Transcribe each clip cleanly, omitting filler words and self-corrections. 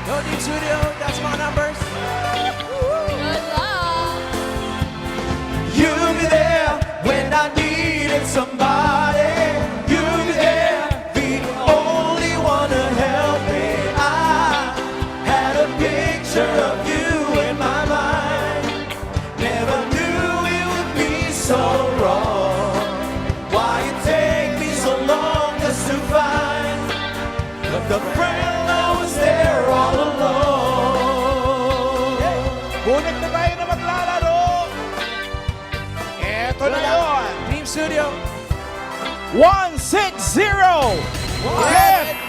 Go Team Studio. That's mga numbers. Good luck! You'll be there when I needed somebody. You'll be there, the only one to help me. I had a picture of you in my mind. Never knew it would be so wrong. Why it take me so long just to find the friend that was there all alone. Bunik na tayo na maglalaro. Eto na yun. Team Studio. 160.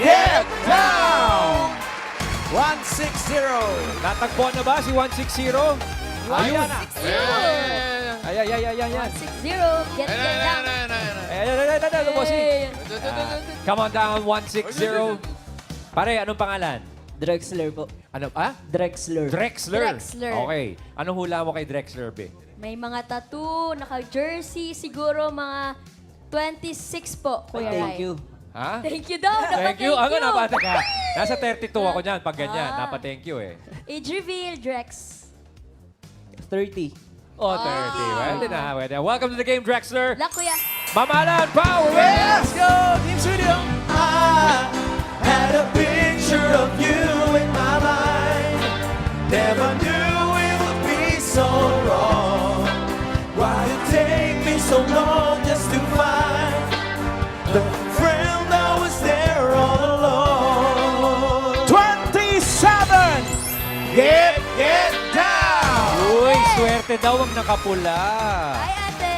Get down. 160. Natagpuan na ba si 160? Ayun na. Ayan. 160. Get down. Ayan, bossing. Hey. Come on down, 160. Pare, anong pangalan? Drexler po. Ano, ah? Drexler. Drexler. Drexler. Okay. Anong hula mo kay Drexler, be? May mga tattoo, naka-jersey, siguro mga 26 po, Kuya Rai. Thank you. Ha? Thank you daw. Thank you. Ano na, ka? Nasa 32 ako dyan pag ganyan. Ah. Napa-thank you eh. Age reveal, Drex. 30. Oh, 30. Pwede na, pwede. Welcome to the game, Drexler. Luck, Kuya. Mamalan, power! Let's go, Team Studio. I had a picture of you in my mind. Never knew it would be so wrong. Why it take me so long just to find the friend that was there all alone. 27. Get down. Uy, swerte daw ang nakapula. Hi, ate.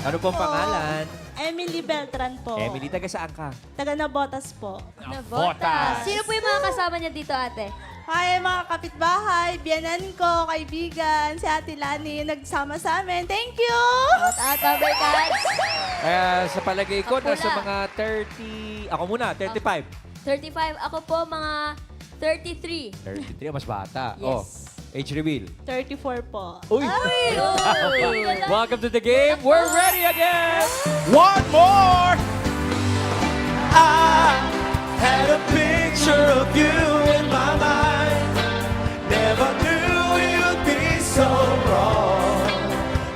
Ano pong pangalan? Emily Beltran po. Emily, taga saan ka? Taga Nabotas po. Nabota. Sino po yung mga kasama niya dito, ate? Hi mga kapitbahay, biyanan ko, kaibigan, si Ate Lani, nagsama sa amin. Thank you! Shout out, Power Cats. Kaya sa palagay ko, Kapula. nasa mga 30... Ako muna, 35. 35. Ako po, mga 33. 33, mas bata. Yes. Oh, age reveal. 34 po. Uy! Ay, Welcome to the game. We're ready again! One more. I had a picture of you in my mind. Never knew it would be so wrong.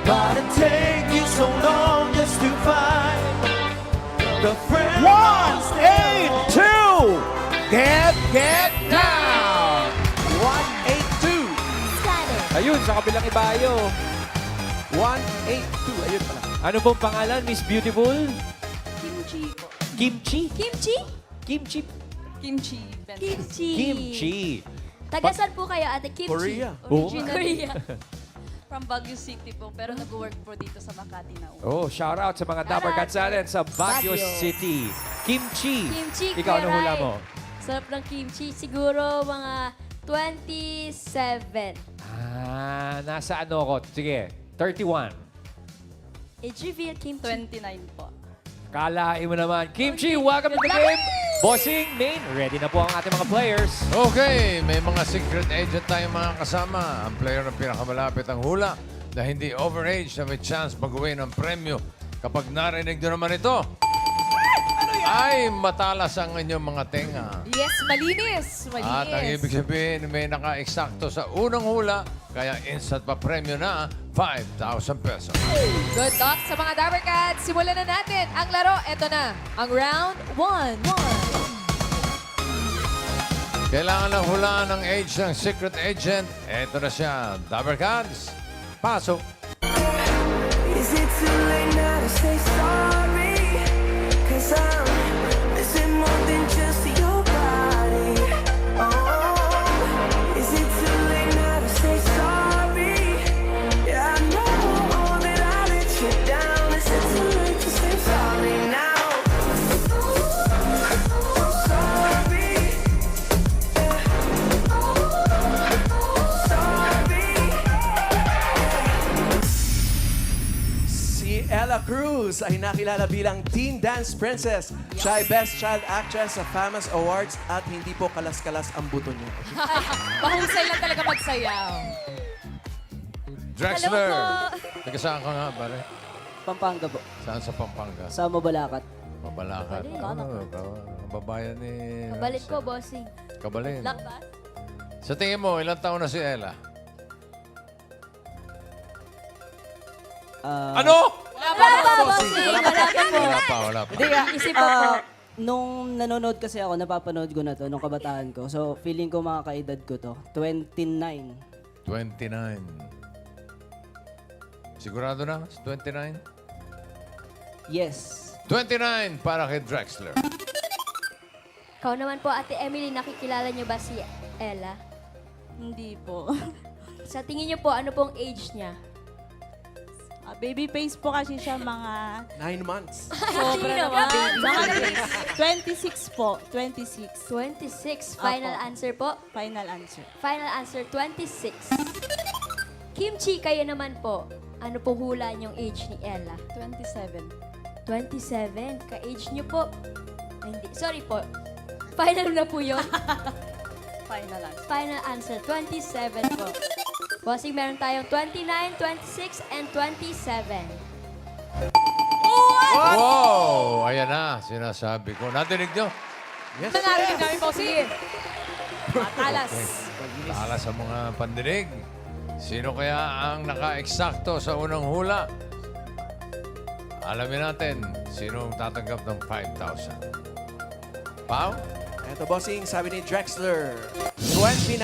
Why'd it take you so long just to find the friend? 182. Get down. 182. Ayun, sa kabilang ibayo. 182. Ayun pala. Ano pong pangalan, Miss Beautiful? Kimchi po. Kimchi? Kimchi? Kimchi? Kimchi. Kimchi. Kimchi. Tagasan po kayo, ate? Kimchi. Korea. Original. Korea. From Baguio City po, pero nag-work po dito sa Makati na. Oh, shout out sa mga Dapper Cats natin sa Baguio Baguio. City. Kimchi. Kimchi, Ikaw, Kuya ano hula Rai. mo? Sarap ng kimchi. Siguro mga 27. Ah, nasa ano ko? Sige, 31. Age reveal, kimchi. 29 po. Kalahin mo naman. Kimchi, welcome to the game. Bossing, main, ready na po ang ating mga players. Okay, may mga secret agent tayong mga kasama. Ang player na pinakamalapit ang hula na hindi overage na may chance mag-uwi ng premyo. Kapag narinig nyo naman ito, ay matalas ang inyong mga tenga. Yes, malinis. At ang ibig sabihin, may naka-eksakto sa unang hula, kaya instant pa premyo na 5,000 pesos. Good luck sa mga Dabber Cats. Simulan na natin ang laro. Ito na, ang round 1. Kailangan lang hulaan ang age ng secret agent. Ito na siya, Dabber Cats. Pasok. Is it too late now to say sorry? 'Cause I'm missing more than just your body. Oh, is it too late now to say sorry? Yeah, I know that I let you down. Is it too late to say sorry now? Sorry. Yeah. Sorry. Si Ella Cruz ay nakilala bilang Teen Dance Princess. Siya ay Best Child Actress sa FAMAS Awards at hindi po kalas-kalas ang buto niya. Mahusay lang talaga magsayaw. Drexler. Hello Taga saan ka nga, pare? Pampanga po. Saan sa Pampanga? Sa Mabalacat. Mabalakat. Kabalin. Babayan ni... Kabalit ko, bossing. Kabalin. Luck ba? Sa tingin mo, ilang taon na si Ella? Ano? Wala pa, bossing. Wala pa. Isip pa po. Nung nanonood kasi ako, napapanood ko na to nung kabataan ko. So, feeling ko mga kaedad ko to. 29. 29. Sigurado na? 29? Yes. 29 para kay Drexler. Ikaw naman po, Ate Emily, nakikilala niyo ba si Ella? Hindi po. Sa tingin niyo po, ano pong age niya? Baby face po kasi siya mga 9 months. sobra naman. Mga 26 po. 26. 26. Final Apo. answer po. Final answer. Final answer, 26. Kimchi, kayo naman po. Ano po hula niyong age ni Ella? 27. 27. Ka-age niyo po. Ay, hindi. Sorry po. Final na po yun. Final answer. Final answer, 27 po. Bossing, meron tayong 29, 26, and 27. Wow! Ayan na, sinasabi ko. Nadinig nyo? Yes. Nanarinig namin, bossing. Matalas. Tala sa mga pandinig. Sino kaya ang naka-eksakto sa unang hula? Alamin natin, sino ang tatanggap ng 5,000. Pao? Ito, bossing, sabi ni Drexler, 29.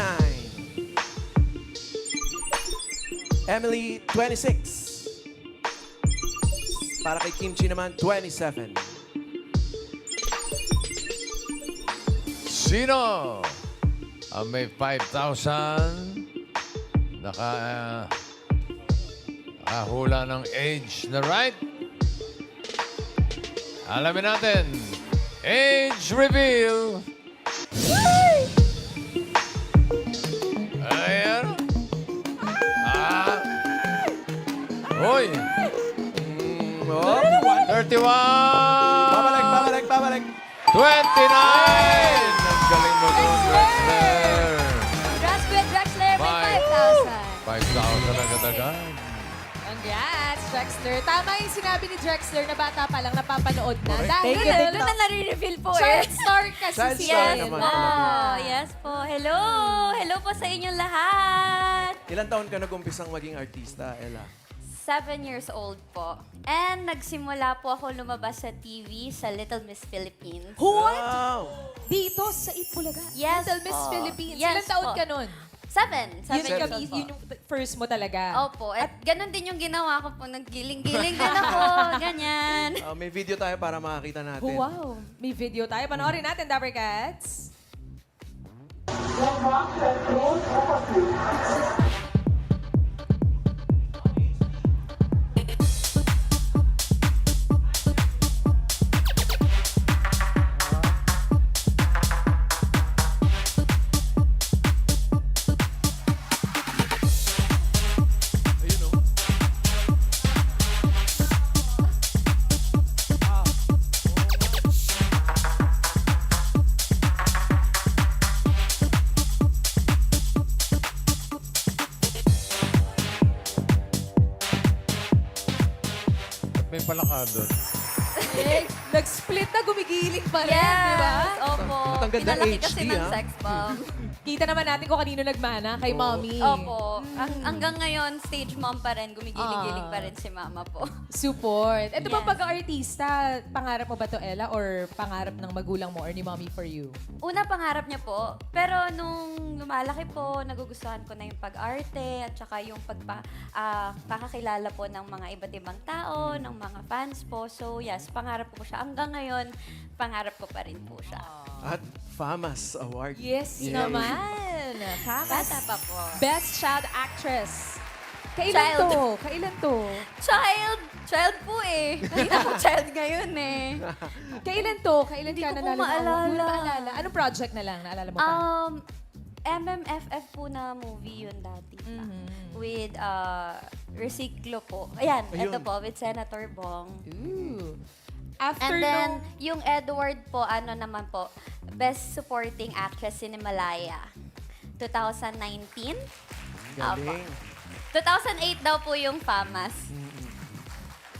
Emily, 26. Para kay Kimchi naman, 27. Sino ang may 5,000? Nakahula ng age na right? Alamin natin. Age reveal. Ayan. Hoy! Oh, 31! babalik. 29! Ang galing mo doon, Drexler. Congrats, Kuya Drexler, may 5,000. 5,000 agad-agad. Congrats, Drexler. Tama yung sinabi ni Drexler na bata pa lang napapanood na. Dahil Thank you, thank you. Doon na nare-reveal po child star kasi Child si star Ella. naman. Oh, yes po. Hello! Hello po sa inyong lahat! Ilan taon ka nag-umpisang maging artista, Ella? 7 years old po. And nagsimula po ako lumabas sa TV sa Little Miss Philippines. What? Wow! Dito sa Itbulaga? Yes Little Miss po. Philippines. Yes Ilan taon po. ka nun? 7. 7 Yun, years kami, old po. yun yung first mo talaga. Opo. At ganun din yung ginawa ko po. Naggiling-giling din ako. Ganyan. May video tayo para makakita natin. Oh, wow. May video tayo. Panoorin natin, Dapper Cats. May palaka doon. Eh, nag-split na, gumigiling pa rin, Yes! di ba? Opo. At ang ganda Pinalaki HD, kasi ng ha? sex bomb. Kita naman natin kung kanino nagmana, kay Mommy. Opo. Hanggang ngayon, stage mom pa rin. Gumigiling-giling pa rin si mama po. Support. Ito bang Yes. pagka-artista, pangarap mo ba to, Ella? Or pangarap ng magulang mo or ni Mommy for you? Una, pangarap niya po. Pero nung lumalaki po, nagugustuhan ko na yung pag-arte at saka yung pakakilala po ng mga iba't ibang tao, ng mga fans po. So yes, pangarap ko po siya. Hanggang ngayon, pangarap ko pa rin po siya. At FAMAS Award. Yes naman. Kamas. Bata pa po. Best Child Actress. Kailan Child. to? Kailan to? Child po eh. Hindi na po child ngayon eh. Kailan to? Kailan Hindi ka ko po nanalo? ng award? maalala. Hindi mo maalala. Anong project na lang? Naalala mo pa? MMFF po na movie yun dati pa. Mm-hmm. With Reciclo po. Ayan, Ayun. ito po, with Senator Bong. Ooh. After And then, nung- yung Edward po, ano naman po, Best Supporting Actress in Himalaya. 2019? Galing. 2008 daw po yung FAMAS.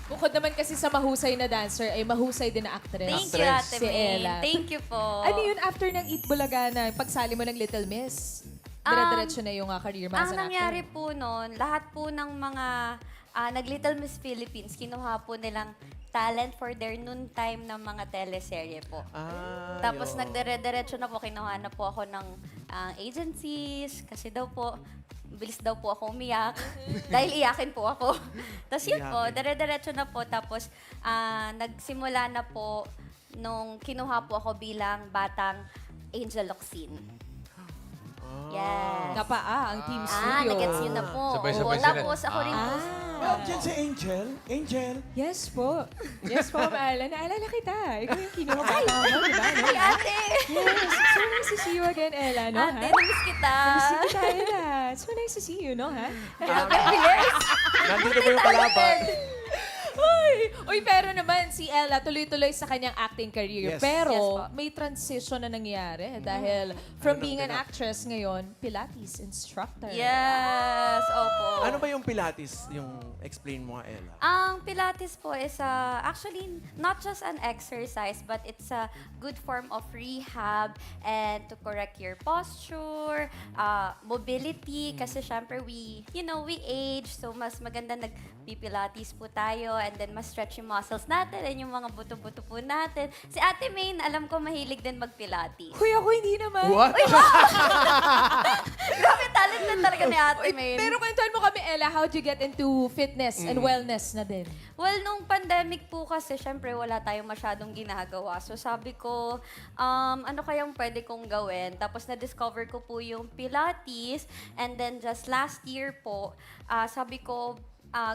Bukod naman kasi sa mahusay na dancer, ay mahusay din na actress. Thank you, Ate Si May. Ella. Thank you po. Ano yun after ng Eat Bulaga na pagsali mo ng Little Miss? dire-diretso na yung career mo as Ang an actor? nangyari po noon, lahat po ng mga nag-Little Miss Philippines, kinuha po nilang talent for their noon time ng mga teleserye po. Tapos nagdire-diretso na po, kinuha na po ako ng agencies kasi daw po, bilis daw po ako umiyak. Dahil iyakin po ako. Tapos yun po, dire-diretso na po. Tapos nagsimula na po nung kinuha po ako bilang batang Angel Locsin. Yes. Ang Team Studio. Nagets yun na po. Sabay-sabay Oo, sila. tapos ako rin po. Diyan si Angel. Angel. Yes po. Yes po, Maala. Naalala kita. Ikaw yung kinuha bata mo, di ba? No? Ay, ate! Yes. So nice to see you again, Ella, no? Ate, ha? namiss kita. Sige tayo, Ella. So nice to see you, no? Ha? Nandito ba yung kalaban? Uy, pero naman si Ella tuloy-tuloy sa kanyang acting career. Yes. Pero Yes po. may transition na nangyari dahil from being an actress ngayon, Pilates instructor. Yes, opo. Ano ba yung Pilates? Yung explain mo nga, Ella. Ang Pilates po is actually not just an exercise, but it's a good form of rehab and to correct your posture, mobility, kasi syempre we age, so mas maganda nag-Pilates po tayo and then mas stretch yung muscles natin and yung mga buto-buto po natin. Si Ate Maine, alam ko mahilig din mag-Pilates. Kuya ko, hindi naman. What? Grabe, talent na talaga ni Ate Maine. Pero kwentuhan mo kami, Ella, how'd you get into fitness and wellness na din? Well, nung pandemic po kasi, syempre wala tayong masyadong ginagawa. So sabi ko, ano kayang pwede kong gawin? Tapos na-discover ko po yung Pilates. And then just last year po, sabi ko,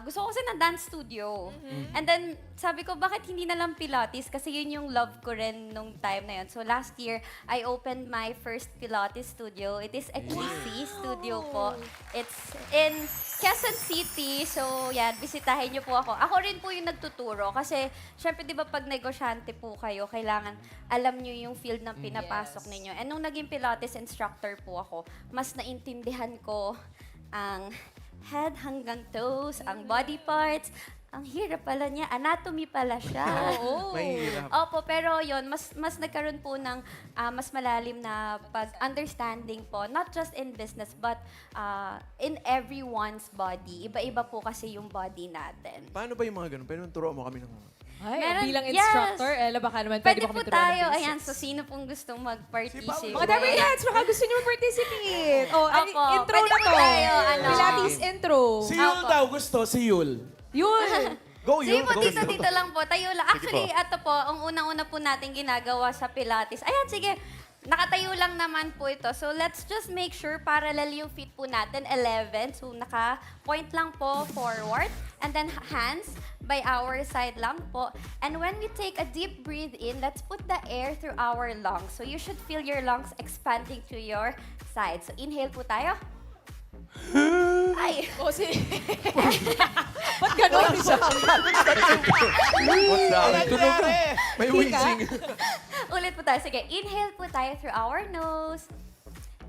gusto ko kasi ng dance studio. And then, sabi ko, bakit hindi na lang Pilates? Kasi yun yung love ko rin nung time na yun. So, last year, I opened my first Pilates studio. It is a KC studio po. It's in Quezon City. So, yan, bisitahin niyo po ako. Ako rin po yung nagtuturo. Kasi, syempre, di ba, pag negosyante po kayo, kailangan alam niyo yung field na pinapasok ninyo. And nung naging Pilates instructor po ako, mas naintindihan ko ang head hanggang toes, ang body parts. Ang hirap pala niya. Anatomy pala siya. Mahirap. Opo, pero yun, mas nagkaroon po ng mas malalim na pag-understanding po. Not just in business, but in everyone's body. Iba-iba po kasi yung body natin. Paano ba yung mga ganun? Pero turo mo kami ng mga. Ay, Meron- bilang yes. instructor, Ella, baka naman pwede Pwede mo po kami turuan ng tayo. basics. Ayan, so sino pong gustong mag-participate? Mga Dabber Cats, baka gusto niyo mag-participate. Oh, Opo, intro pwede na po to. tayo, ano. Pilates intro. Si Yul daw gusto, si Yul. Yun. Go, Sige Yul. po, Go, dito lang po. Tayo lang. Actually, ito po, ang unang-una po natin ginagawa sa Pilates. Ayan, sige. Nakatayo lang naman po ito. So, let's just make sure parallel yung feet po natin, 11. So, naka-point lang po forward. And then, hands by our side lang po. And when we take a deep breathe in, let's put the air through our lungs. So, you should feel your lungs expanding to your side. So, inhale po tayo. Ay! O, si... Ba't gano'n siya? Tunog na. May wheezing. Ulit po tayo. Sige, inhale po tayo through our nose.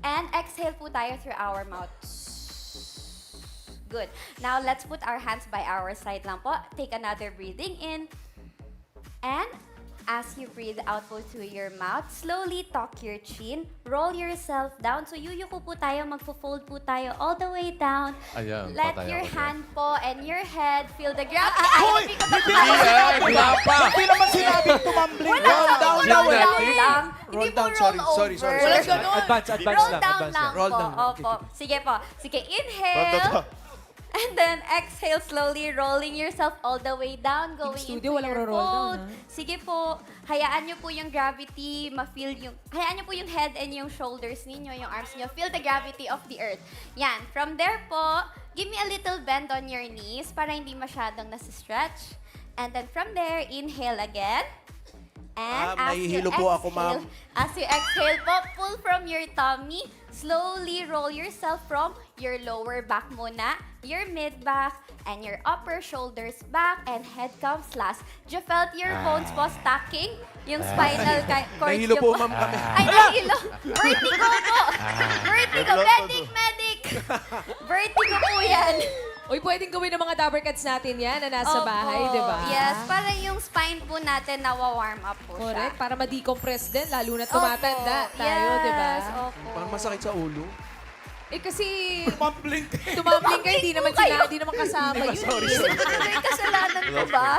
And exhale po tayo through our mouth. Good. Now, let's put our hands by our side lang po. Take another breathing in. And as you breathe out po through your mouth, slowly tuck your chin. Roll yourself down. So, yuyuko po tayo. Magfo-fold po tayo all the way down. Ayan, Let patay your ako dyan. hand po and your head feel the ground. Hoy! Hindi ko Hindi na Ay, wala pa. Hindi naman sinabing tumambling. Wala Roll down roll daw, down eh. lang. Roll Hindi po down, roll sorry. over. Walang ganun. Advance Roll lang. down Advance lang Roll po. down. Opo. Sige po. Sige, inhale. And then exhale slowly, rolling yourself all the way down, going studio, into walang your roll down, fold. Sige po, hayaan nyo po yung gravity, ma-feel yung, hayaan nyo po yung head and yung shoulders ninyo, yung arms nyo, feel the gravity of the earth. Yan, from there po, give me a little bend on your knees para hindi masyadong nasa-stretch. And then from there, inhale again. And as you nahihilo po ako, ma'am. As you exhale po, pull from your tummy. Slowly roll yourself from your lower back muna, your mid-back, and your upper shoulders back, and head comes last. You felt your bones po stacking? Yung spinal cord Nahilo nyo po, ma'am, kami. Ay, nahilo! Vertigo po! Vertigo! Medic! Vertigo po yan! Uy, pwedeng gawin ng mga Dabber Cats natin yan na nasa Opo. bahay, di ba? Yes, para yung spine po natin nawa-warm up po Correct. siya. Para ma-decompress din, lalo na tumatanda Opo. tayo, di ba? Yes, opo. Parang masakit sa ulo. kasi Mumbling. tumambling kayo, di naman kasama yun. May kasalanan ko ba?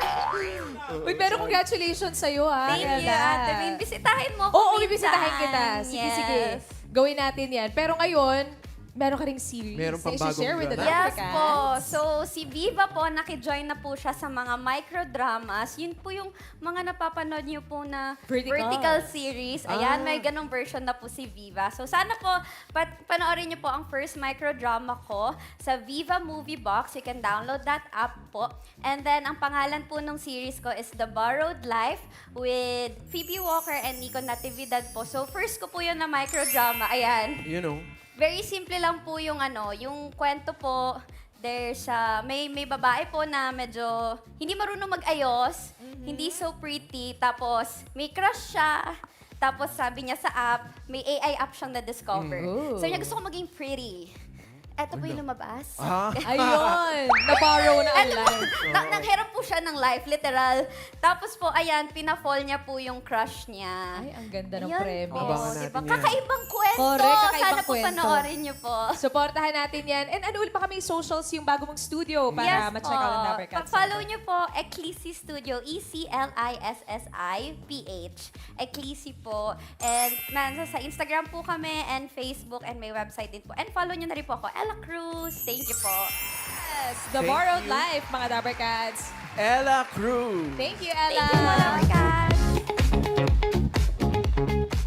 Uy, pero congratulations sa'yo, ha. Thank you, Ella. Ate Min. Bisitahin mo ako Oo, minsan. bibisitahin kita. Sige, Yes. sige. Gawin natin yan. Pero ngayon, meron ka ring series. Meron pang na i-share bagong with the drama. Yes Dapper po. Cats. So, si Viva po, nakijoin na po siya sa mga microdramas. Yun po yung mga napapanood niyo po na vertical series. Ayan, may ganong version na po si Viva. So, sana po, panoorin niyo po ang first microdrama ko sa Viva Movie Box. You can download that app po. And then, ang pangalan po ng series ko is The Borrowed Life with Phoebe Walker and Nico Natividad po. So, first ko po yun na microdrama. Ayan. You know. Very simple lang po yung yung kwento po. There's may babae po na medyo hindi marunong mag-ayos, hindi so pretty, tapos may crush siya. Tapos sabi niya sa app, may AI app siyang na-discover. So niya gusto ko maging pretty. Eto po yung lumabas. Ayun! Na-borrow na ang Eto po, life. nanghiram po siya ng life, literal. Tapos po, ayan, pinafall niya po yung crush niya. Ay, ang ganda ng Ayan premyo. po, Abangan diba? natin yan. Kakaibang kwento. Correct, kakaibang Sana po kwento. panoorin niyo po. Supportahan natin yan. And ano ulit pa kami socials yung bago mong studio para ma-check out ang Dapper Cats. Follow niyo po Eclisi Studio, ECLISSI-PH. Eclisi po. And sa Instagram po kami and Facebook and may website din po. And follow niyo na rin po ako, Ella Cruz. Thank you po. Yes, The Borrowed Life, mga Dapper Cats. Ella Cruz. Thank you, Thank Ella. you, Lover Cat.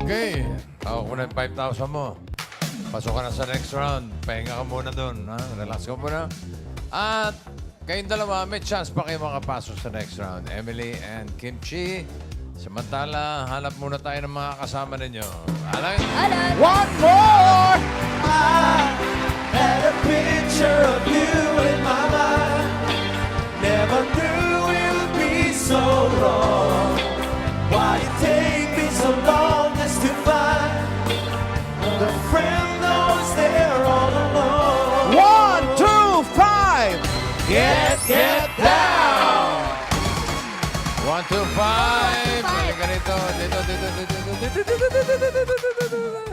Okay. Ako ko na yung 5,000 mo. Pasok ka na sa next round. Pahinga ka muna doon. Relax ka muna. At kayong dalawa, may chance pa kayo makapasok sa next round. Emily and Kimchi. Samantala, hanap muna tayo ng mga kasama ninyo. Alan? One more! Had a picture of you in my mind. Never knew it would be so wrong. Why it take me so long just to find the friend that was there all along? 1, 2, 5! Get down! 1, 2, 5. Balik ka rito. Dito.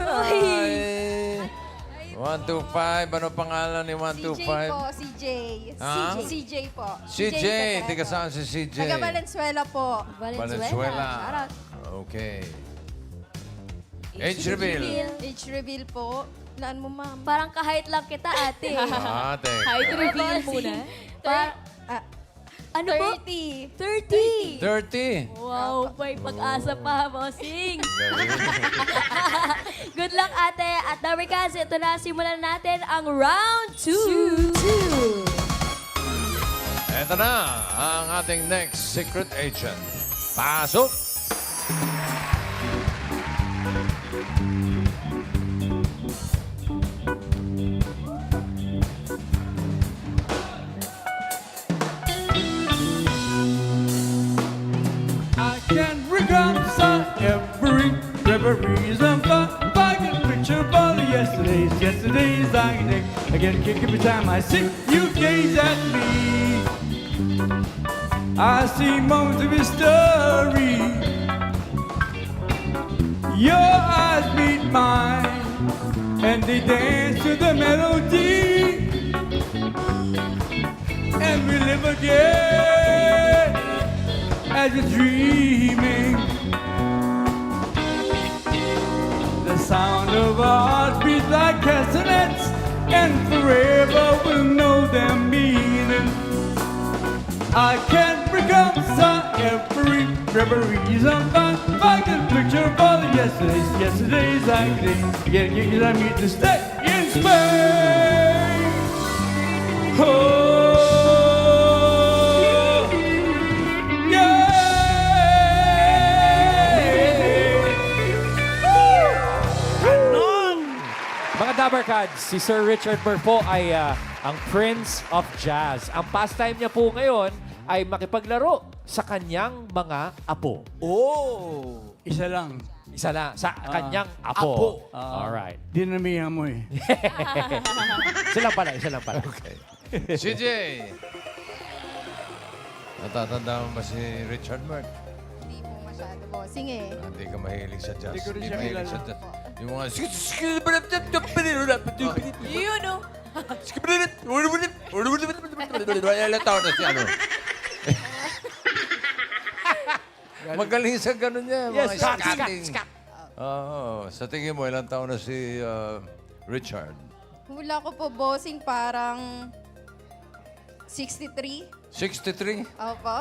Ay. 1, 2, 5. Ano pangalan ni 1, 2, 5? CJ. Ha? CJ po. CJ. Tiga saan si CJ? Taga Valenzuela po. Valenzuela. Okay. Age reveal. Age reveal po. Laan mo, ma'am. Parang kahit lang kita, ate. Ate. Height reveal muna. Ano po? 30. 30. Wow, may pag-asa pa, bossing. Galing. Good luck, ate. At Dapper Cats, ito na, simulan natin ang round 2. Ito na ang ating next secret agent. Pasok! I can reconcile every reason for I can picture all the yesterday's I get a kick every time I see you gaze at me. I see moments of history. Your eyes meet mine, and they dance to the melody, and we live again as you're dreaming. The sound of our hearts beats like castanets, and forever we'll know their meaning. I can't reconcile every reason if I can picture all the yesterday's I get I meet to stay in Spain. Oh. Mga Dapper Cats, si Sir Richard Burr po ay ang Prince of Jazz. Ang pastime niya po ngayon ay makipaglaro sa kanyang mga apo. Oh! Isa lang. Isa lang, sa kanyang apo. apo. Alright. Dinamihan mo eh. Isa lang pala. Okay. CJ! Natatanda mo ba si Richard Mark? Hindi po masyado, bossing eh. Hindi ka mahilig sa jazz. Hindi ko rin siya mahilig kilala. sa jazz. Yung mga... Yun, no? Ilang taon na si ano? Magaling sa ganun niya. Yes, mga scatting. Oo. Sa tingin mo, ilang taon na si Richard? Hula ko po, bossing, parang 63. 63? Opo.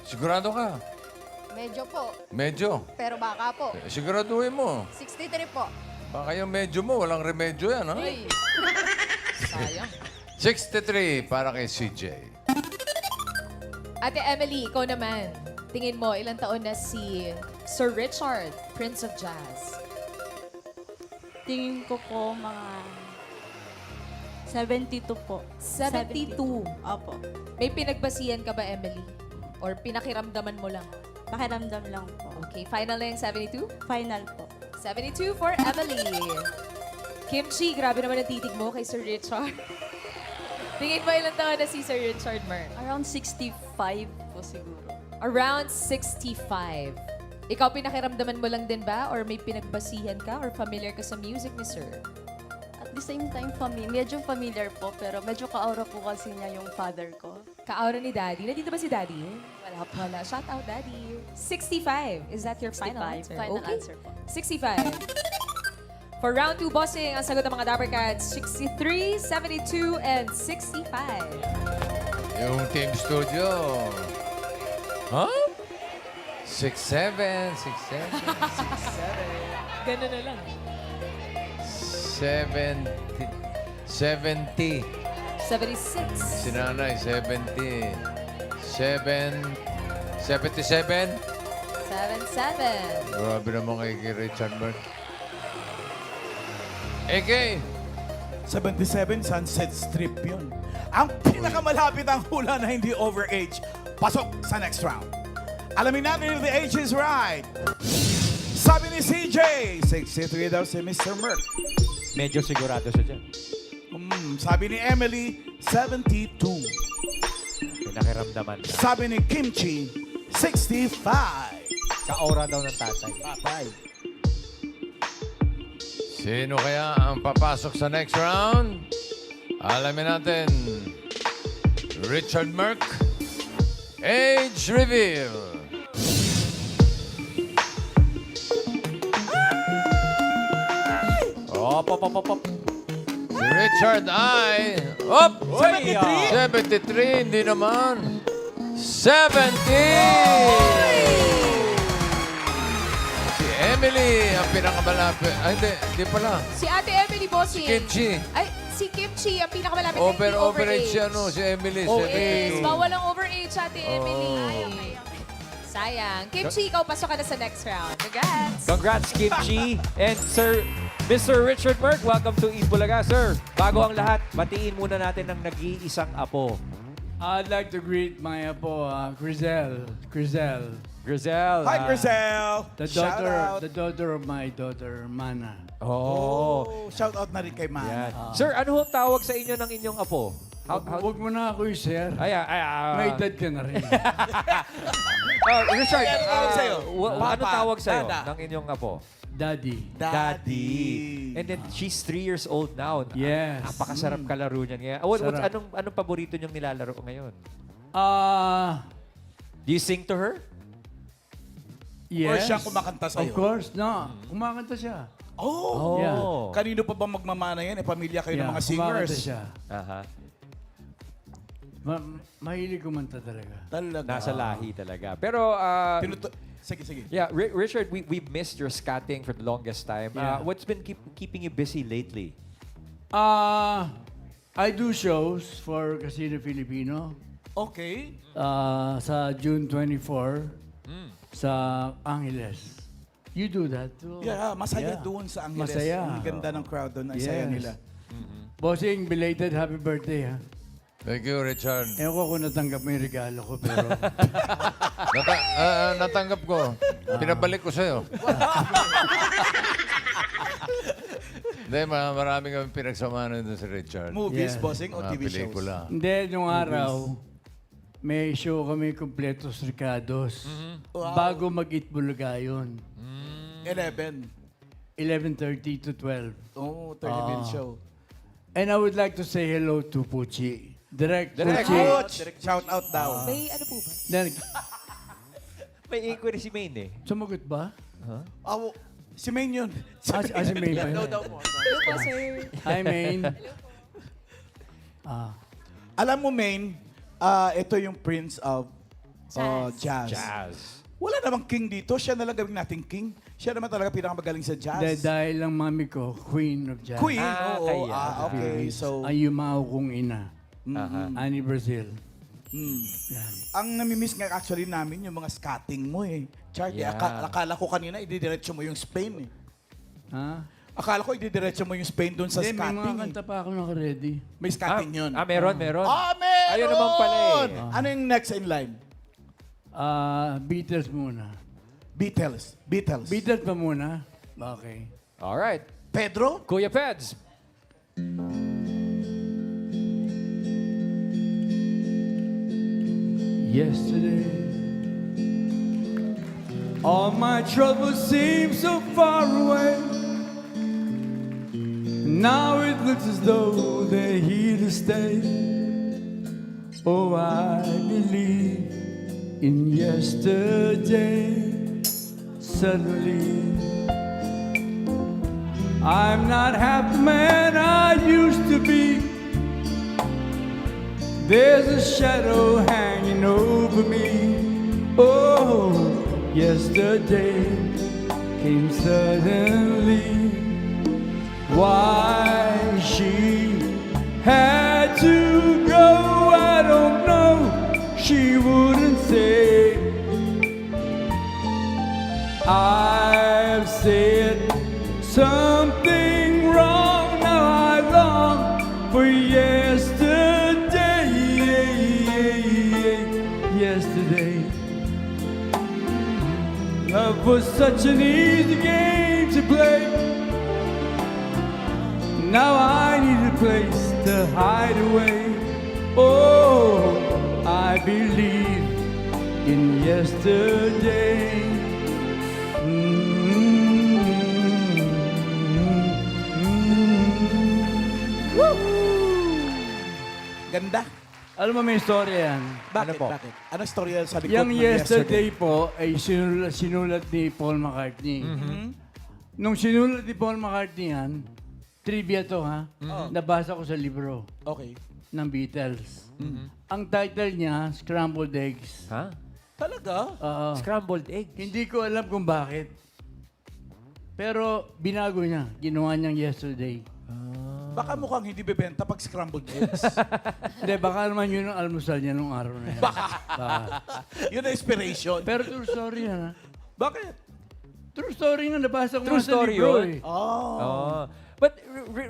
Sigurado ka? Medyo po. Medyo. Pero baka po. Siguraduhin mo. 63 po. Baka yung medyo mo, walang remedyo yan, ha? Uy. Sayang. 63 para kay CJ. Ate Emily, ikaw naman. Tingin mo, ilang taon na si Sir Richard, Prince of Jazz? Tingin ko po mga 72 po. 72. Opo. May pinagbasihan ka ba, Emily? Or pinakiramdaman mo lang? Pakiramdam lang po. Okay, final na yung 72? Final po. 72 for Emily. Kimchi, grabe naman ang titig mo kay Sir Richard. Tingin mo ilang taon na si Sir Richard Mer? Around 65 po siguro. Around 65. Ikaw pinakiramdaman mo lang din ba? Or may pinagbasihan ka? Or familiar ka sa music ni Sir? At the same time, medyo familiar po, pero medyo ka-aura po kasi niya yung father ko. Ka-aura ni Daddy. Nandito ba si Daddy? Wala po. Wala. Shout out, Daddy. 65. Is that your final answer? Final Okay. answer po. 65. For round 2, bossing, ang sagot ng mga Dapper Cats, 63, 72, and 65. Yung Team Studio. Huh? 67, 67, 67. Ganun na lang. 70. 70. 76. Si Nanay, 70. 77. 77. Grabe naman kay Richard Bird. AK. 77 Sunset Strip yun. Ang pinakamalapit ang hula na hindi overage. Pasok sa next round. Alamin natin if the age is right. Sabi ni CJ, 63 daw si Mr. Merck. Medyo sigurado siya dyan. Sabi ni Emily, 72. Pinakiramdaman na. Sabi ni Kimchi, 65. Ka-aura daw ng tatay. Patay. Sino kaya ang papasok sa next round? Alamin natin. Richard Merck. Age reveal. Op. Si Richard ay... Op! 73? 73, hindi naman. 70! Si Emily ang pinakamalapit. Ay, hindi pala. Si Ate Emily, bossing. Kimchi. Ay, si Kimchi, ang pinakamalapit na hindi Overage siya, no? Si Emily, Yes, 72. bawal ang overage, Ate Emily. Sayang. Kimchi, ikaw pasok ka na sa next round. Congrats! Congrats, Kimchi. And Mr. Richard Merck, welcome to Eat Bulaga, sir. Bago ang lahat, batiin muna natin ang nag-iisang apo. I'd like to greet my apo, Grisel. Grizel. Hi, Grisel. Shout out. The daughter of my daughter, Mana. Oh. Shout out na rin kay Yan. Man. Sir, ano ho tawag sa inyo ng inyong apo? Huwag mo na ako i-share. May May edad ka na rin. Richard, Ano tawag sa'yo? ano tawag sa'yo Dada. ng inyong apo? Daddy. Daddy. And then she's 3 years old now. Yes. Napakasarap kalaro niyan. Sarap. Anong paborito niyong nilalaro ngayon? Do you sing to her? Or Yes. siya kumakanta Of sa'yo? course, no. Kumakanta siya. Oh. Yeah. Kanino pa ba magmamana yan? Pamilya kayo ng mga kumakanta singers. siya. Aha. Mahilig kumanta talaga. Talaga. Nasa lahi talaga. Pero, Sige. yeah, Richard, we've missed your scatting for the longest time. Yeah. What's been keeping you busy lately? I do shows for Casino Filipino Okay. sa June 24 sa Angeles. You do that too. Yeah, masaya Yeah. doon sa Angeles. Masaya. Ang ganda ng crowd doon. Ang saya Yes. nila. Bossing, belated happy birthday, ha? Thank you, Richard. Ewan ko kung natanggap mo yung regalo ko, pero... Natanggap ko. Pinabalik ko sa'yo. Hindi, marami kami pinagsamahan doon si Richard. Movies, Yeah. bossing, o Mga TV shows? pelikula. Hindi, nung araw, may show kami Completos Ricados. Bago mag-Eat Bulaga yun. 11. 11:30 to 12. Oh, 30-minute show. And I would like to say hello to Pucci. Direct Direct Pucci. Coach. Shout out daw. May ano po ba? Then, May inquiry si Maine eh. sumagot ba? Si Maine yun. Si Maine ba yun? Hello daw po. Hello po, sir. Hi, Maine. Alam mo, Maine, ito yung Prince of Jazz. Jazz. Wala namang king dito. Siya na lang gawin nating king. Siya naman talaga pinakamagaling sa jazz. Dahil lang mami ko, Queen of Jazz. Queen, Ah, oo. kaya. Okay, so... Ang yumao kong ina. Aha. Annie Brazil. Yan. Ang namimiss nga actually namin yung mga scatting mo eh. Chart, Yeah. akala ko kanina ididiretso mo yung Spain eh. Ha? Akala ko ididiretso mo yung Spain doon sa Hindi, may mga scatting kanta eh. pa ako naka-ready. May scatting yun. Meron. Meron! Ayun naman pala eh. Ano yung next in line? Beatles muna. Beatles. Beatles pa muna? Okay. Alright. Pedro? Kuya Peds. Yesterday, all my troubles seem so far away. Now it looks as though they're here to stay. Oh, I believe in yesterday. Suddenly, I'm not half the man I used to be. There's a shadow hanging over me. Oh, yesterday came suddenly. Why she had to go, I don't know. She wouldn't say. I've said something wrong. Now I long for yesterday. Yesterday, love was such an easy game to play. Now I need a place to hide away. Oh, I believe in yesterday. Ganda. Alam mo, may storya yan. Bakit? po? Bakit? Anong story sa likod Yung ng yesterday po ay sinulat ni Paul McCartney. Nung sinulat ni Paul McCartney yan, trivia to ha, nabasa ko sa libro Okay. ng Beatles. Ang title niya, Scrambled Eggs. Ha? Talaga? Oo. Scrambled eggs. Hindi ko alam kung bakit. Pero binago niya, ginawa niyang yesterday. Baka mukhang hindi bebenta pag scrambled eggs. Hindi, baka naman yun ang almusal niya nung araw na yan. Baka. Yun ang inspiration. Pero true story yan ha. Bakit? True story nga, nabasa ko True nga sa story libro yun? eh. Oh. But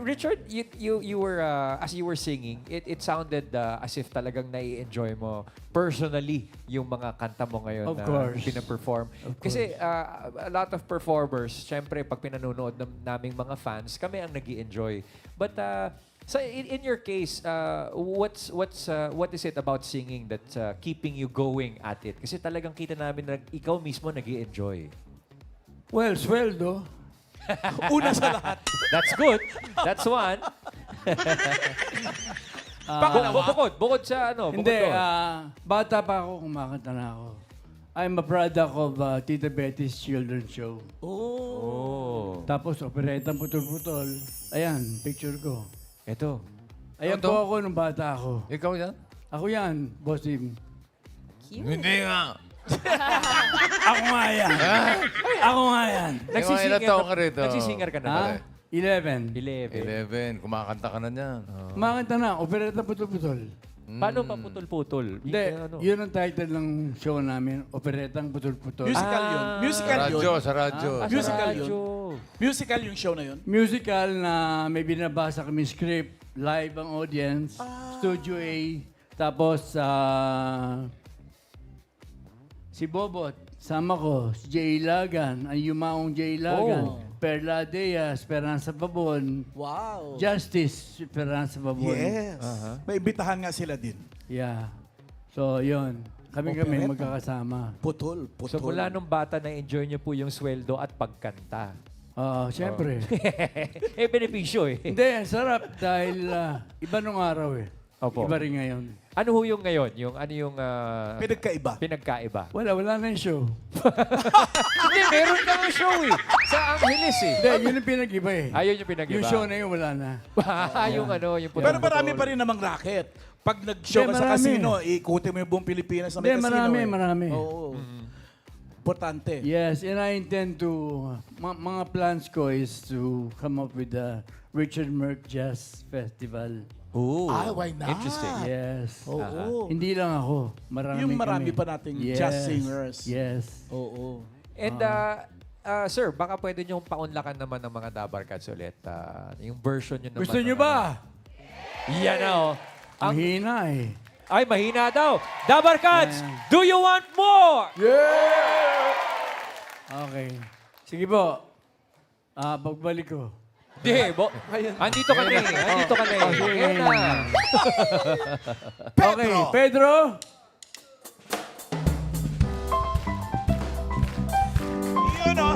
Richard, you were as you were singing, it sounded as if talagang nai-enjoy mo personally yung mga kanta mo ngayon Of na course. pina-perform. Kasi a lot of performers, syempre pag pinanonood naming mga fans, kami ang nag-i-enjoy. But so in your case, what is it about singing that's keeping you going at it? Kasi talagang kita namin na ikaw mismo nag-i-enjoy. Well, sweldo. Una sa lahat. That's good. That's one. Bukod sa ano, bukod Hindi, doon. bata pa ako, kumakanta na ako. I'm a product of Tita Betty's Children's Show. Oh. Tapos, operetang putol-putol. Ayan, picture ko. Ito. Ayan Ito? po ako nung bata ako. Ikaw yan? Ako yan, Boss Tim. Hindi nga. Ako nga yan. Ako nga yan. Ilang taon ka rito? Nagsisinger ka na ba? Ha? 11. 11. 11. Kumakanta ka na niyan. Kumakanta na, operetang putol-putol. Paano pa putol-putol? Hindi, Ano? yun ang title ng show namin, Operetang Putol-Putol. Musical yun. Musical yun. Radyo, sa radyo. Musical yun. radyo. Musical yung show na yun. Musical na may binabasa kami script, live ang audience, Studio A, tapos si Bobot, sama ko, si Jay Lagan, ang yumaong Jay Lagan, Perla Dea, Esperanza Babon, Wow. Justice, Esperanza Babon. Yes. May imbitahan nga sila din. Yeah. So, yun. Kami Opereta. magkakasama. Putol. So mula nung bata na enjoy niyo po yung sweldo at pagkanta. Siyempre. Eh, benepisyo eh. Hindi, sarap dahil iba nung araw eh. Opo. Iba rin ngayon. Ano ho yung ngayon? Yung ano yung Pinagkaiba. pinagkaiba? Wala na yung show. Hindi, meron kang show eh. Sa Angeles eh. Hindi, yun yung pinag-iba eh. Ayun yung pinag-iba. Yung show na yun, wala na. yung ano, yung Pero marami pa rin namang racket. Pag nag-show ka Hindi, sa marami. casino, ikutin mo yung buong Pilipinas na may Hindi, casino. marami. Oo. Importante. Yes, and I intend to, mga plans ko is to come up with the Richard Merck Jazz Festival. Ooh. Why not? Interesting. Yes. Oo. Hindi lang ako. Yung marami kami. pa nating jazz singers. Yes. Oo. And sir, baka pwede niyong paunlakan naman ng mga Dabarkats ulit. Yung version nyo naman. Gusto ng nyo ba? Yan na oh. Ang hina eh. Ay, mahina daw. Dabarkats, do you want more? Okay. Sige po. Pagbalik ko. Hindi, andito ka na eh. Andito ka na eh. Yan na. Okay, Pedro. Yun o.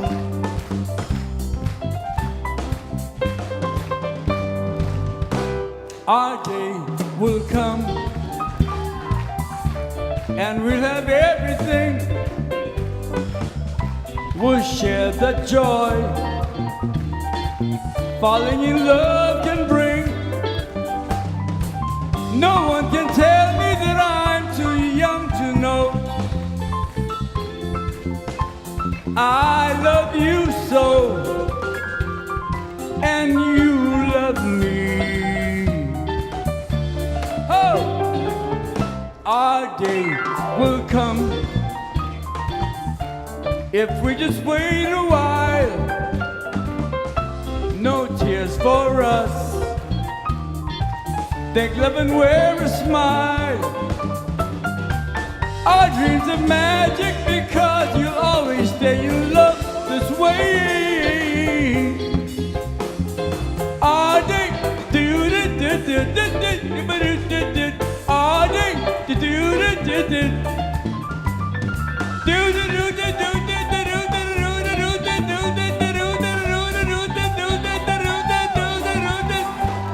Our day will come and we'll have everything. We'll share the joy falling in love can bring. No one can tell me that I'm too young to know. I love you so, and you love me. Oh, our day will come if we just wait a while. No tears for us. Think love and wear a smile. Our dreams are magic because you'll always stay in love this way. Our day, do do do do do do do do. Our day, do do do do do. Do do do do do do do.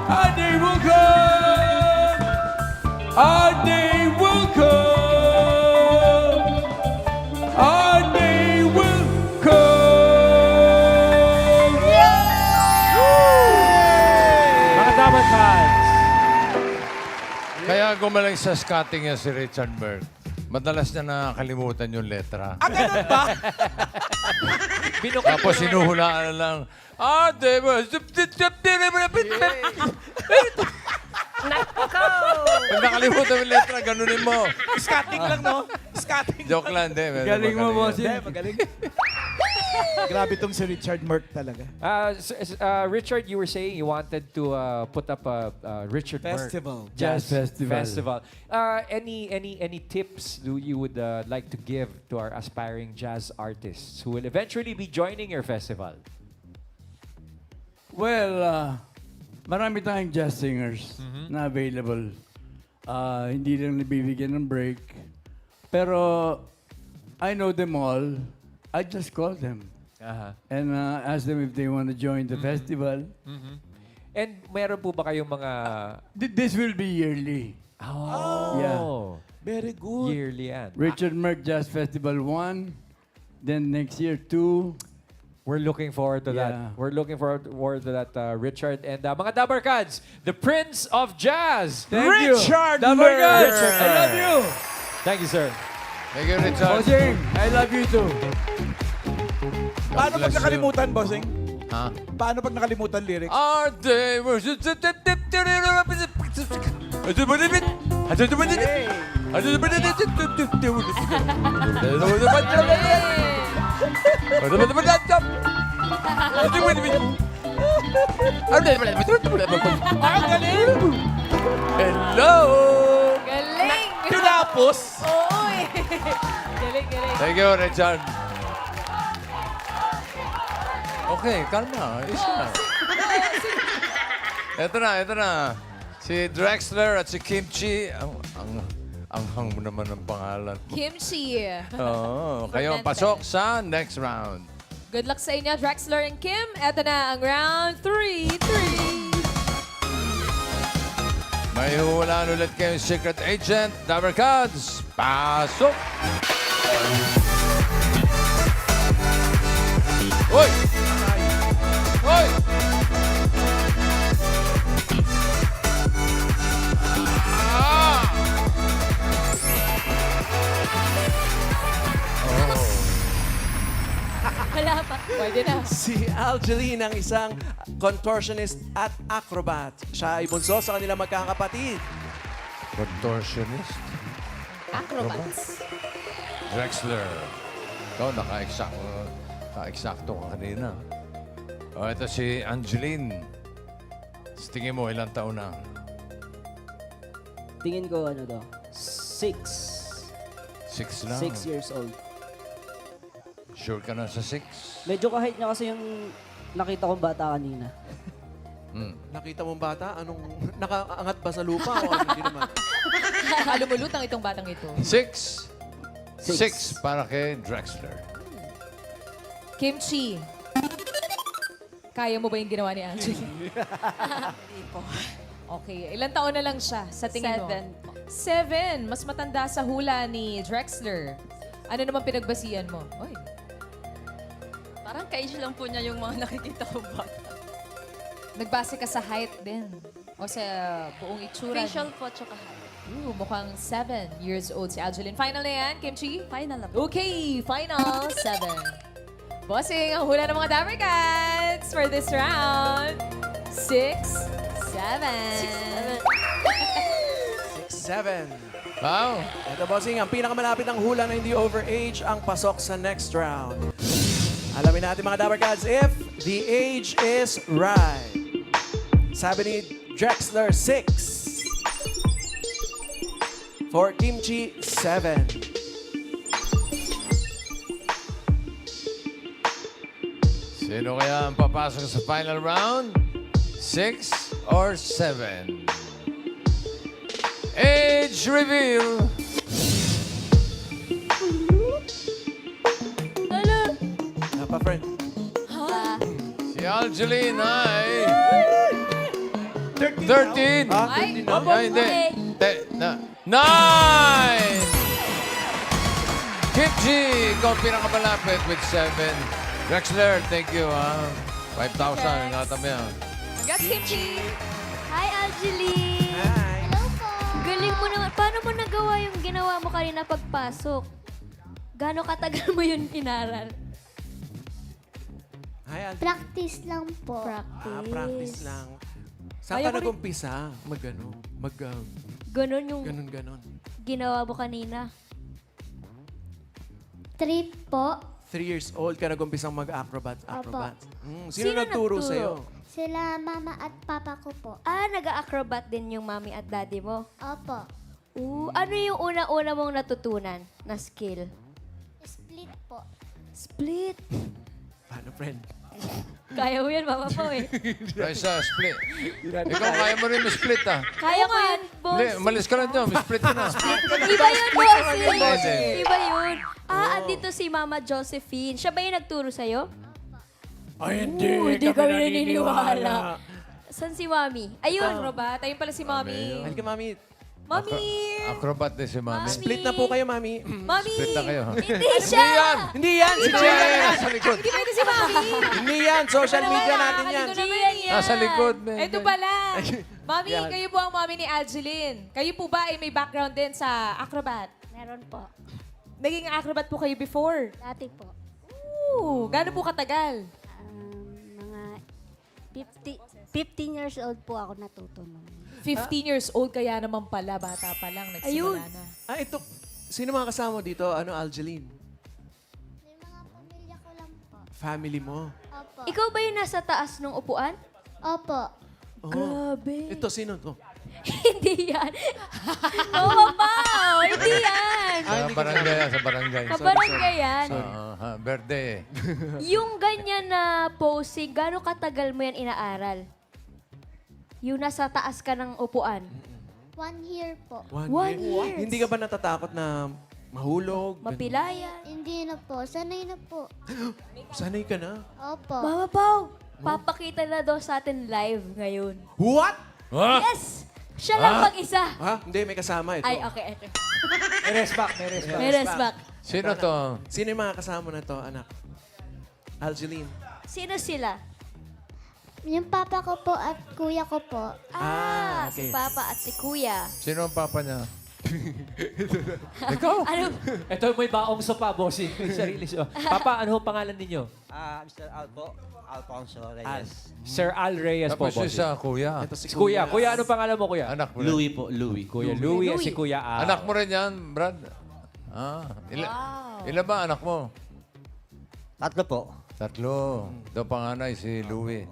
Our day will come. Our day will come. Our day will come. Mga Dabarkats. Kaya gumaling sa scouting niya si Richard Berg. Madalas niya nakakalimutan yung letra. Ganun ba? Tapos sinuhulaan na lang, Pag nakalimutan yung letra, ganunin mo. Scatting lang, no? Scatting. Joke lang, hindi. Medyo Galing mo, magaling boss. yan. Magaling. Grabe tong si Richard Merck talaga. Richard, you were saying you wanted to put up a Richard Merck Festival. Jazz festival. Any tips do you would like to give to our aspiring jazz artists who will eventually be joining your festival? Well, marami tayong jazz singers na available. Hindi lang nabibigyan ng break. Pero I know them all. I just call them and ask them if they want to join the festival. And meron po ba kayong mga... This will be yearly. Oh. Yeah. Very good. Yearly yan. Richard Merck Jazz Festival 1. Then next year 2. We're looking forward to Yeah. that. We're looking forward to that, Richard. And mga Dabarkads, the Prince of Jazz. Thank you. Richard Dabarkats, Merck. I love you. Thank you, sir. Thank you, Richard. Bossing, I love you too. Paano pag bless you. nakalimutan, bossing? Ha? Paano pag nakalimutan lyrics? Our day was... Hello! Galing! Tinapos? Oo eh. Galing, galing. Thank you, Richard. Okay, kalma. Isa na. Ito na. Si Drexler at si Kimchi. Ang hang mo naman ng pangalan. Kimchi. Oo. Kayo ang pasok sa next round. Good luck sa inyo, Drexler and Kim. Eto na ang round 3. May hulaan ulit kayong secret agent. Dabber Cards, pasok! Hoy! Hoy! Ah! Wala pa. Pwede na. Si Algeline ang isang contortionist at acrobat. Siya ay bunso sa kanilang magkakapatid. Contortionist. Acrobats. Drexler. Ikaw, naka-eksakto ka kanina. O, ito si Angeline. Sa tingin mo, ilang taon na? Tingin ko ano daw, 6 6 lang. 6 years old. Sure ka na sa 6? Medyo kahit niya kasi yung nakita kong bata kanina. Nakita mong bata? Anong nakaangat ba sa lupa o ano? Hindi naman. Nakalumulutang itong batang ito. 6? Six. 6 para kay Drexler. Kimchi. Kaya mo ba yung ginawa ni Angela? Hindi po. Okay. Ilang taon na lang siya sa tingin mo? 7. Mas matanda sa hula ni Drexler. Ano naman pinagbasihan mo? Oy. Parang ka-age lang po niya yung mga nakikita ko bata. Nagbase ka sa height din. O sa buong itsura. Facial po, tsaka height. Mukhang 7 years old si Algeline. Final na yan, Kimchi? Final na po. Okay, final 7. Bossing, ang hula ng mga Dabber Cats for this round. 6, 7. 6'7". Wow! Ito, bossing, ang pinakamalapit ng hula na hindi overage ang pasok sa next round. Alamin natin mga Dabber Cats if the age is right. Sabi ni Drexler, 6. For Kimchi, 7. Sino kaya ang papasok sa final round? 6 or 7? Age reveal! Pa, friend. Si Algeline ay 13. Ah, Ay, 13 na? Ay, hindi. 9! Kimchi, ikaw pinakamalapit with 7. Drexler, thank you, ha. 5,000, ingatan mo yan. Congrats, Kimchi! Hi, Angeline! Hi. Galing mo naman. Paano mo nagawa yung ginawa mo kanina pagpasok? Gano'ng katagal mo yun inaral? Hi, Algeline. Practice lang po. Practice lang. Saan Kaya ka mo rin- nag-umpisa? Ganon yung Ganon. ginawa mo kanina. Trip po. 3 years old ka nag-umpisang mag-acrobat. Sino Sino nagturo nagturo? sa'yo? Sila mama at papa ko po. Ah, nag-acrobat din yung mommy at daddy mo. Opo. Ano yung una-una mong natutunan na skill? Split po. Split. Paano, friend? Kaya mo yan, mama po eh. Raisa, split. Ikaw, kaya mo rin split, ha? Kaya ko yan, boss. Hindi, malis ka lang dyan. Split ka na. Iba yun, boss. Hindi. Iba yun. Andito si Mama Josephine. Siya ba yung nagturo sa'yo? Ay, hindi. Hindi kami naniniwala. Saan si Mami? Ayun. Acrobat. Ayun pala si Mommy. Halika, mami. Mommy! Acrobat din si Mami. Split na po kayo, mami. Mommy! Split na kayo, ha? Hindi siya! Hindi yan! Si Hindi Gian yan, yan! nasa likod. Hindi pwede si Mommy! Hindi yan! Social media natin yan! Nakakaligo naman yan. Nasa likod, man. Ito pala. Mommy, Yan. kayo po ang mommy ni Algeline. Kayo po ba ay may background din sa acrobat? Meron po. Naging acrobat po kayo before? Dati po. Ooh, gaano po katagal? Mga 15 years old po ako natuto nun. 15 years old kaya naman pala, bata pa lang, Ayun. nagsimula na. Ito. Sino mga kasama mo dito? Algeline? Yung mga pamilya ko lang po. Family mo? Opo. Ikaw ba yung nasa taas ng upuan? Opo. Oh. Grabe. Ito, sino to? Hindi yan. Oo, Pao. Hindi yan. Sa barangay yan, sa barangay. Kabarangay yan. Verde. Yung ganyan na posing, gano'ng katagal mo yan inaaral? Yung nasa taas ka ng upuan. 1 year po. One year. Hindi ka ba natatakot na Mahulog. Mapilayan. Hindi na po. Sanay na po. Sanay ka na. Opo. Mama Pao, papakita na daw sa atin live ngayon. What? Ha? Yes! Siya lang mag-isa. Ha? Hindi, may kasama ito. Ay, okay. May respect, may respect. May respect. Sino to? Sino yung mga kasama na to, anak? Algeline. Sino sila? Yung papa ko po at kuya ko po. Si Papa at si Kuya. Sino ang papa niya? Ano? Ito may baong sopa, bossing. May sarili sopa. Papa, ano ang pangalan ninyo? Mr. Alfonso Reyes. Sir Al Reyes po, Tapos yung bossing. sa kuya. Ito si Kuya, kuya, ano pangalan mo, kuya? Anak mo rin. Louie po, Louie. Kuya Louie at si Kuya Al. Anak mo rin yan, Brad? Ilan ba anak mo? Tatlo po. Tatlo. Daw panganay si Louie.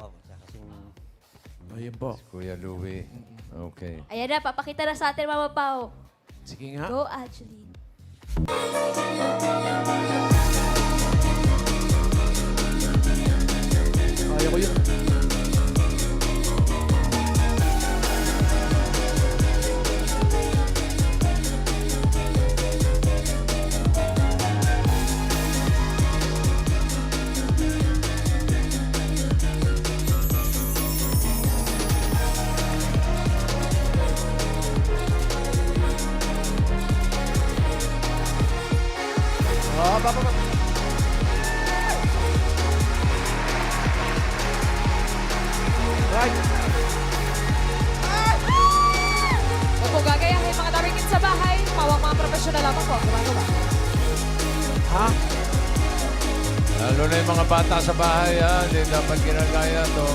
Ayun po. Kuya Louie. Okay. Ayan na, papakita na sa atin, Mama Pao. Sige nga. Go, Angeline. Kaya ko yun. Right. Huwag po gagayahin mga darigin sa bahay. Pawang mga profesional lamang po. Gumagawa. Ha? Lalo na yung mga bata sa bahay, ha? Hindi dapat ginagaya to.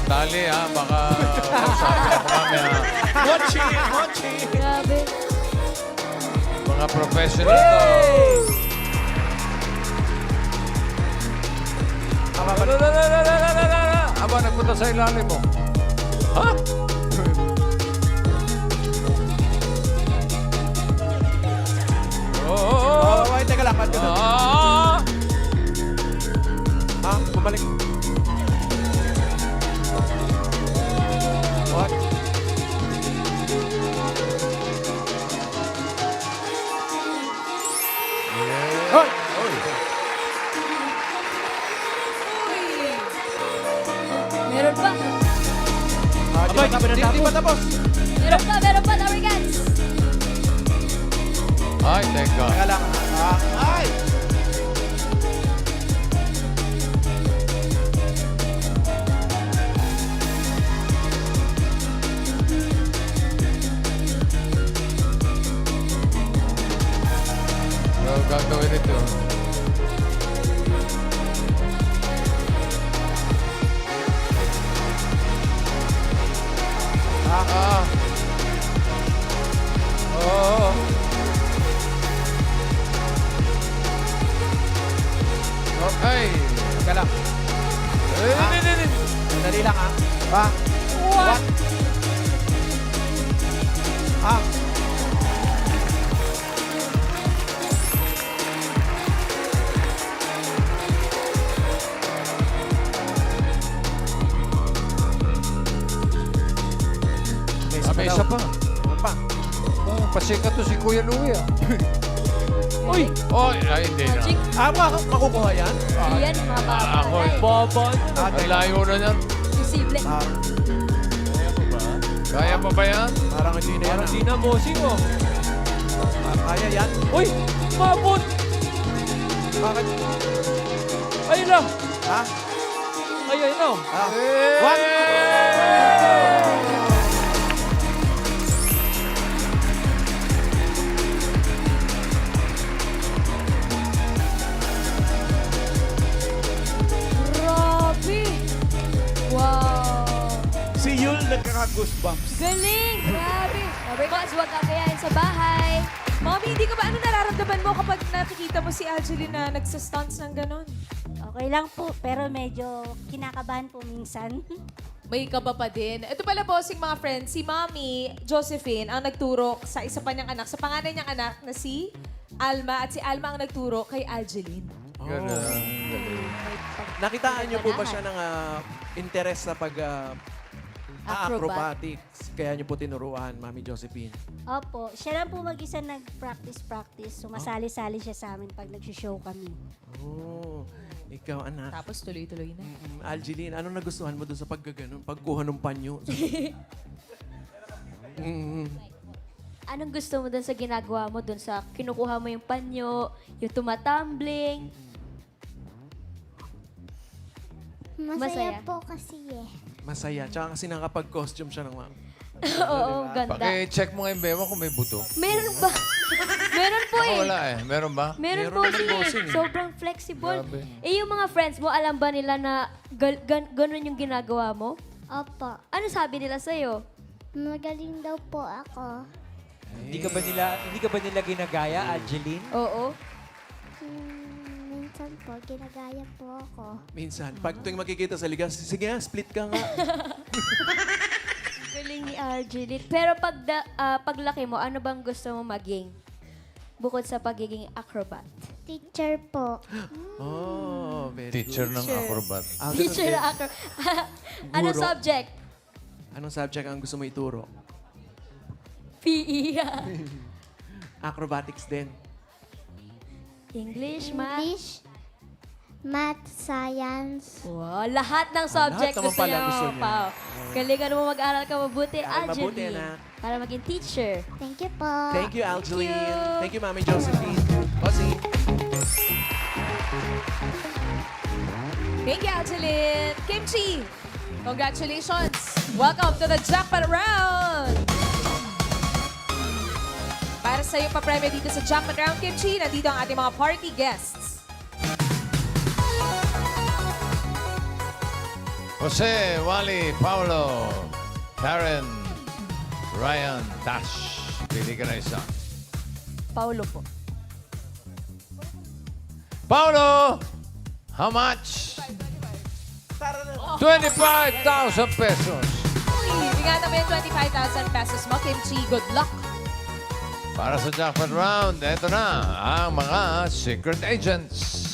Tali, ha? Baka sabi ako kami, ha? Mochi! Mochi! Grabe. Mga professional to. Aba, nagpunta sa ilalim mo. Ha? Oh, teka lang. Ba't ganun? Ha? Bumalik. What? Hoy! Meron pa. Di ba tapos? Meron pa, Darigans. Ay, teka. Teka lang. Ay! Ano gagawin ito? Oh. Okay. Teka lang. Sandali lang, ha? Pa? What? Ah. May isa pa. Ano pa? Oh, pasikat to si Kuya Louie, ah. Uy! Oy, ay, hindi na. Magic. Makukuha yan? Yan, mga bata. Ako, Baba. ang layo na yan. Posible. Kaya pa ba yan? Parang hindi na yan. Parang di na, bossing, oh. Kaya yan? Uy! Mabot! Bakit? Ayun lang! Ha? Ayun lang! Ah. What? Grabe. Wow. Si Yul nagkaka-goosebumps. Galing. Grabe. Darigans, huwag kakayain sa bahay. Mommy, hindi ka ba ano nararamdaman mo kapag nakikita mo si Angeline na nagsastunts ng ganon? Okay lang po, pero medyo kinakabahan po minsan. May kaba pa din. Ito pala, bossing mga friends, si Mommy Josephine ang nagturo sa isa pa niyang anak, sa panganay niyang anak na si Alma, at si Alma ang nagturo kay Angeline. Ganun. Nakitaan niyo po ba siya ng interes sa acrobatics. Kaya niyo po tinuruan, Mami Josephine. Opo, siya lang po mag-isa nag-practice. Sumasali-sali siya sa amin pag nag-show kami. Oh, ikaw anak. Tapos tuloy-tuloy na. Algeline, anong nagustuhan mo doon sa pagkaganon? Pagkuha ng panyo? Anong gusto mo dun sa ginagawa mo dun sa kinukuha mo yung panyo, yung tumatumbling? Masaya. po kasi eh. Masaya. Tsaka kasi nakapag-costume siya ng ma'am. Oo, ganda. Paki-check mo nga yung beba kung may buto. Meron ba? Meron po eh. Wala eh. Meron ba? Meron Meron po naman siya bossing eh. eh. Sobrang flexible. Grabe. Eh, yung mga friends mo, alam ba nila na ganun yung ginagawa mo? Opo, Ano sabi nila sa'yo? magaling daw po ako. Hindi ka ba nila ginagaya, Angeline? Oo. Minsan po, ginagaya po ako. Minsan, pag tuwing makikita sa ligas, sige nga, split ka nga. Galing ni Arjeline. Pero paglaki mo, ano bang gusto mo maging? Bukod sa pagiging acrobat. Teacher po. Oh, very Teacher good. ng acrobat. Ah, ganun Teacher din. na acrobat. Anong Guro. subject? Anong subject ang gusto mo ituro? PE. Acrobatics din. English, math. English, math, science. Wow, lahat ng subject lahat naman gusto pala niya. gusto Gusto niya. Pao. Galingan mo mag-aral ka mabuti, Aral mabuti, Arjeline. anak. Para maging teacher. Thank you po. Thank you, Algeline. you. Thank you, Mami Josephine. Bossy. Thank you, Angeline. Kimchi, congratulations. Welcome to the Jackpot Round. Para sa iyong papremyo dito sa Jackpot Round, Kimchi, nandito ang ating mga party guests. Jose, Wally, Paulo, Karen, Ryan, Tash. Pili ka na isa. Paulo po. Paulo, how much? 25,000 pesos. Bigyan mo yung 25,000 pesos mo, Kimchi. Good luck. Para sa jackpot round, eto na ang mga secret agents.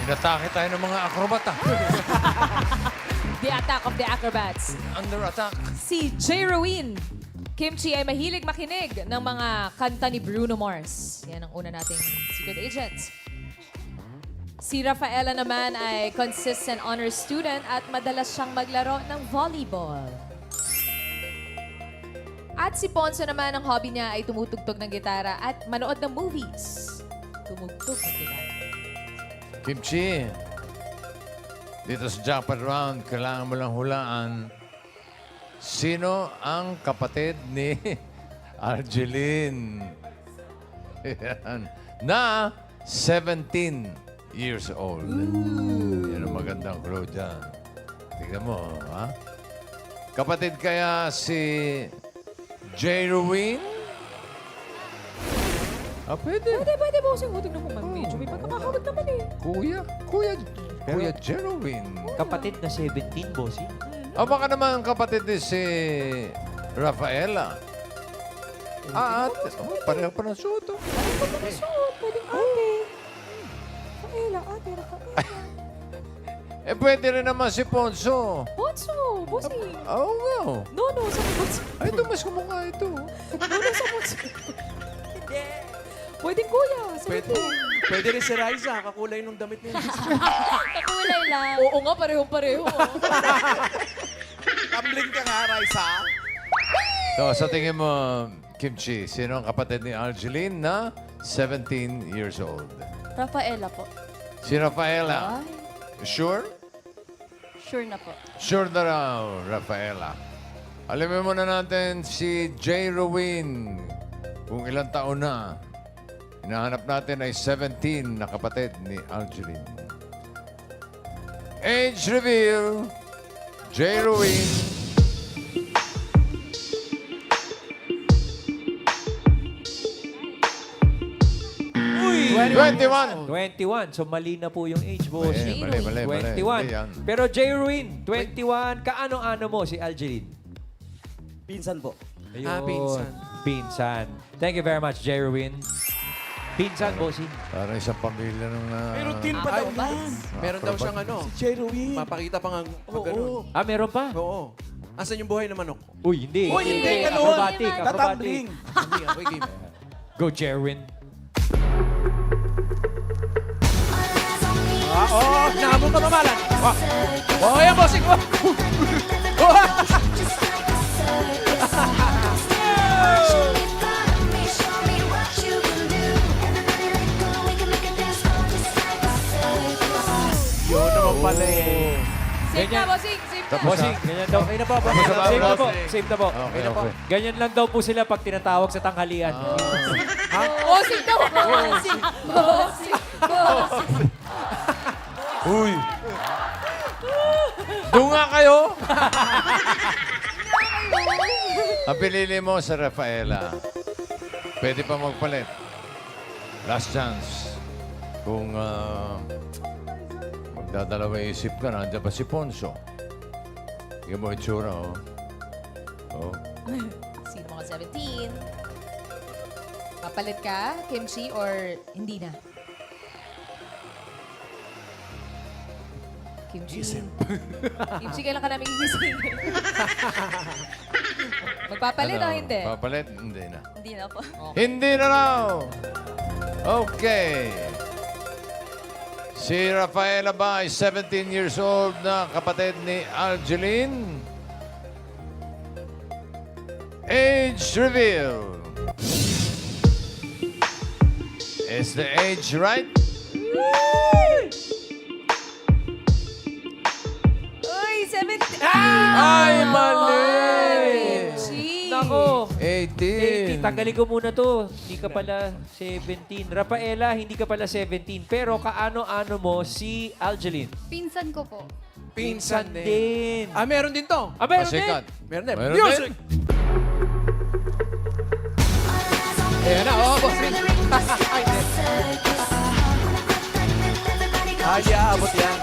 Inatake tayo ng mga akrobata. The Attack of the Acrobats. Under attack. Si J. Rowin. Kimchi ay mahilig makinig ng mga kanta ni Bruno Mars. Yan ang una nating secret agents. Si Rafaela naman ay consistent honor student at madalas siyang maglaro ng volleyball. At si Ponso naman, ang hobby niya ay tumutugtog ng gitara at manood ng movies. Tumugtog ng gitara. Kimchi, dito sa jackpot round, kailangan mo lang hulaan sino ang kapatid ni Arjeline. Yan. Na 17 years old. Yan ang magandang clue dyan. Tignan mo, ha? Kapatid kaya si J. Rowin? Ah, pwede. Pwede, bossing. Tingnan mo, medyo may pagkakahawag naman eh. Kuya Jerowin. Kapatid na 17, bossy. O baka naman kapatid din si Rafaela. At pareho pa ng suot. Oh. Pwedeng ate. Rafaela, ate, Rafaela. Pwede rin naman si Ponso. Ponso, bossing. Oo nga. No, sa Ponso. Ay, tumas ko mo nga ito. No, sa Ponso. Pwedeng kuya, sa Pwede, pwede rin si Raisa. Kakulay nung damit niya. Kakulay lang. Oo nga, parehong-pareho. Tumbling ka nga, Raisa. So, sa tingin mo, Kimchi, sino ang kapatid ni Arjeline na 17 years old? Rafaela po. Si Rafaela. Sure? Sure na po. Sure na raw, Rafaela. Alamin muna natin si J. Rowin. kung ilang taon na. Hinahanap natin ay 17 na kapatid ni Algeline. Age reveal, J. Ruin. Uy! 21. 21. So mali na po yung age, boss. Mali. 21. Hindi yan. Pero J. Ruin, 21. Kaano-ano mo si Algeline? Pinsan po. Ayun. Pinsan. Pinsan. Thank you very much, J. Ruin. Pinsan, bossing. Para isang pamilya ng... May routine pa daw yan. Meron daw siyang ano. Si Jerwin. Papakita pa nga ganun. Ah, meron pa? Oo. Asan yung buhay ng manok? Uy, hindi. Uy, hindi, ganun. Acrobatic. Tatambling. Hindi, okay, game. Go, Jerwin. Nahabol ka mamalan. Yan, bossing. Yun naman pala eh. Safe na, bossing. Safe na. Bossing, ganyan daw. Okay na po. Safe na po. bossing. Safe na po. Okay, okay. Ganyan lang daw po sila pag tinatawag sa tanghalian. Bossing daw. Bossing. Bossing. Bossing. Uy! Doon nga kayo! Ang pinili mo sa Rafaela. Pwede pa magpalit. Last chance. Kung magdadalawa isip ka, nandiyan pa si Ponso. Hindi mo itsura, oh. Oh. Sino mo ka 17? Papalit ka, Kimchi, or hindi na? Kimchi. Kimchi, kailan ka namin gigising? Magpapalit o hindi? Papalit? Hindi na. Hindi na po. Hindi na raw! Okay. Si Rafaela ba ay 17 years old na kapatid ni Algeline? Age reveal. Is the age right? Uy, 17! Ay, mali! Kimchi! Nako. 18. Tanggalin ko muna to. Hindi ka pala 17. Rafaela, hindi ka pala 17. Pero kaano-ano mo si Algeline? Pinsan ko po. Pinsan din. Ah, meron din to. Ah, meron din. Pasikat. Meron din. Meron Music! Ayan na, oh, bossing. Ay, aabot yan.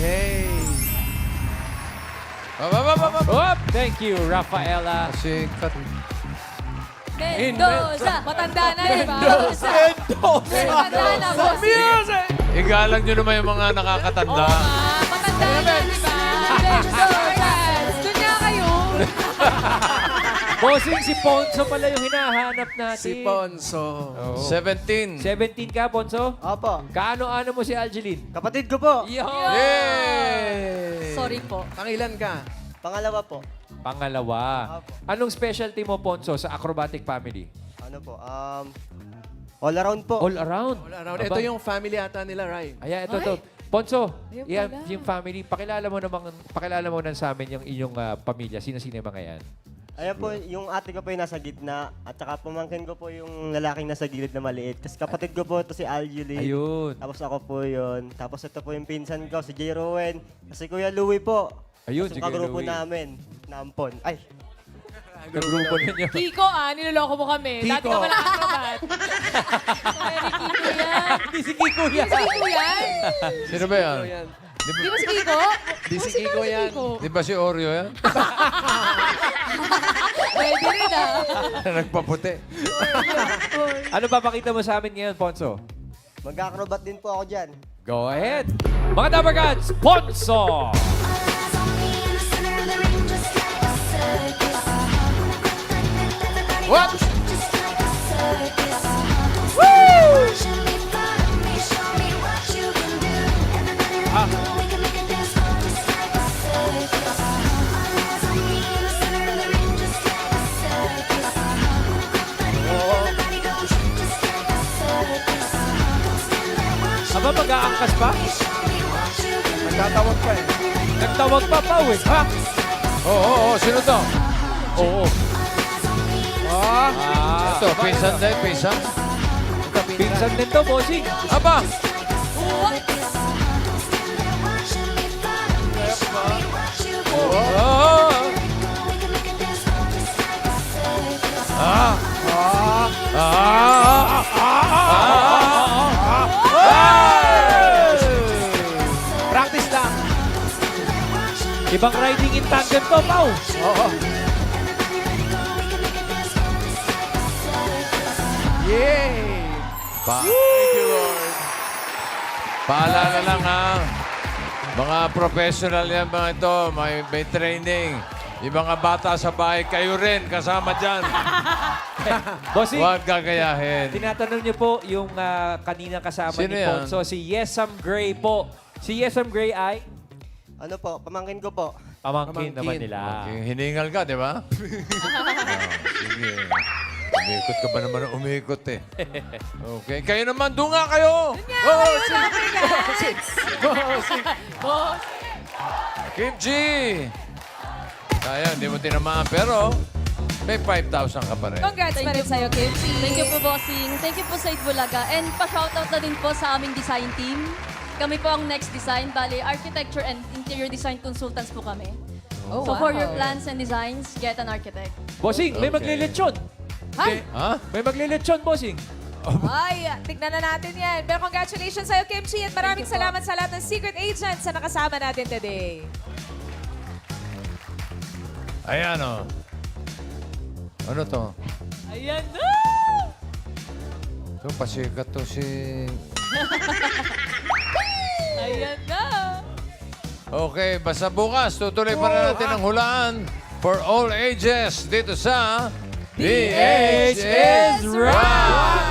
Hey. Oh, thank you, Rafaela. Pasikat. Mendoza! Matanda na, di ba? Mendoza! Matanda na, bossing! Music! Igalang nyo naman yung mga nakakatanda. Matanda na, di ba? Mendoza! Doon nga kayo! Bossing, si Ponso pala yung hinahanap natin. Si Ponso. 17. 17 ka, Ponso? Opo. Kaano-ano mo si Algeline? Kapatid ko po. Yay! Sorry po. Pangilan ka? Pangalawa po. Pangalawa. Apo. Anong specialty mo, Ponso, sa acrobatic family? Ano po? All around po. All around. Wala raw. Aba. Ito yung family ata nila, Rai. Ayan, ito. Ponso, Ayun yan, pala. yung family, pakilala mo na sa amin yung inyong pamilya. Sino-sino yung mga yan? Ayan po, yung ate ko po yung nasa gitna at saka pamangkin ko po yung lalaking nasa gilid na maliit. Kasi kapatid ko po ito si Algeline. Ayun. Tapos ako po yun. Tapos ito po yung pinsan ko, si J. Rowan. Kasi Kuya Louie po. Ayun, Tapos si yung Kuya kagrupo Louie. namin. Nampon. Ay, Kagrupo ninyo. Kiko, niloloko mo kami. Dati ka pala acrobat. Sorry, Kiko yan. Hindi si Kiko yan. Si Kiko yan? Sino ba yan? Yan. Di ba si Kiko? Di si Kiko yan. Di ba si Oreo yan? Pwede rin Nagpaputi. Ano papakita mo sa amin ngayon, Ponso? mag-acrobat din po ako dyan. Go ahead. Mga Dapper Gods, Ponso! What? Aba, mag-aangkas pa? Tatawag pa eh. Nagtawag pa, Pao eh. Ha? Oo, sino to? Oo. Ito, pinsan din, pinsan. Pinsan din to, bossing. Aba! Oh! Ah! Practice lang. Ibang riding in tandem to, Pao. Oo. Yay! Thank you, Lord. Paalala lang ha. Mga professional yan mga ito. May training. Yung mga bata sa bahay, kayo rin kasama dyan. Bossing, Huwag gagayahin. tinatanong niyo po yung kanina kasama Sino ni yan? Ponso, si Yesam Gray po. Si Yesam Gray ay Ano po, pamangkin ko po. pamangkin naman nila. Okay, hiningal ka, di ba? Sige. Umikot ka ba naman ng umikot eh. Okay, kayo naman, dunga kayo! Kim G! Kaya, hindi mo tinamaan, pero may 5,000 ka pa rin. Congrats pa rin sa'yo, Kim. Thank you po, bossing. Thank you po sa Itbulaga. And pa-shoutout na din po sa aming design team. Kami po ang next design. Bali, architecture and interior design consultants po kami. Oh, So wow. for your plans and designs, get an architect. Bossing, may Okay. maglilitsyon. Ha? May maglilitsyon, bossing. Ay, tignan na natin yan. Pero congratulations sa'yo, Kim Chi. At maraming salamat sa lahat ng secret agents na nakasama natin today. Ayan o. Ano to? Ayan na! Ito, pasikat to si... Ayan na! Okay, basta bukas, tutuloy pa rin natin ang hulaan for all ages dito sa... The Age is Right!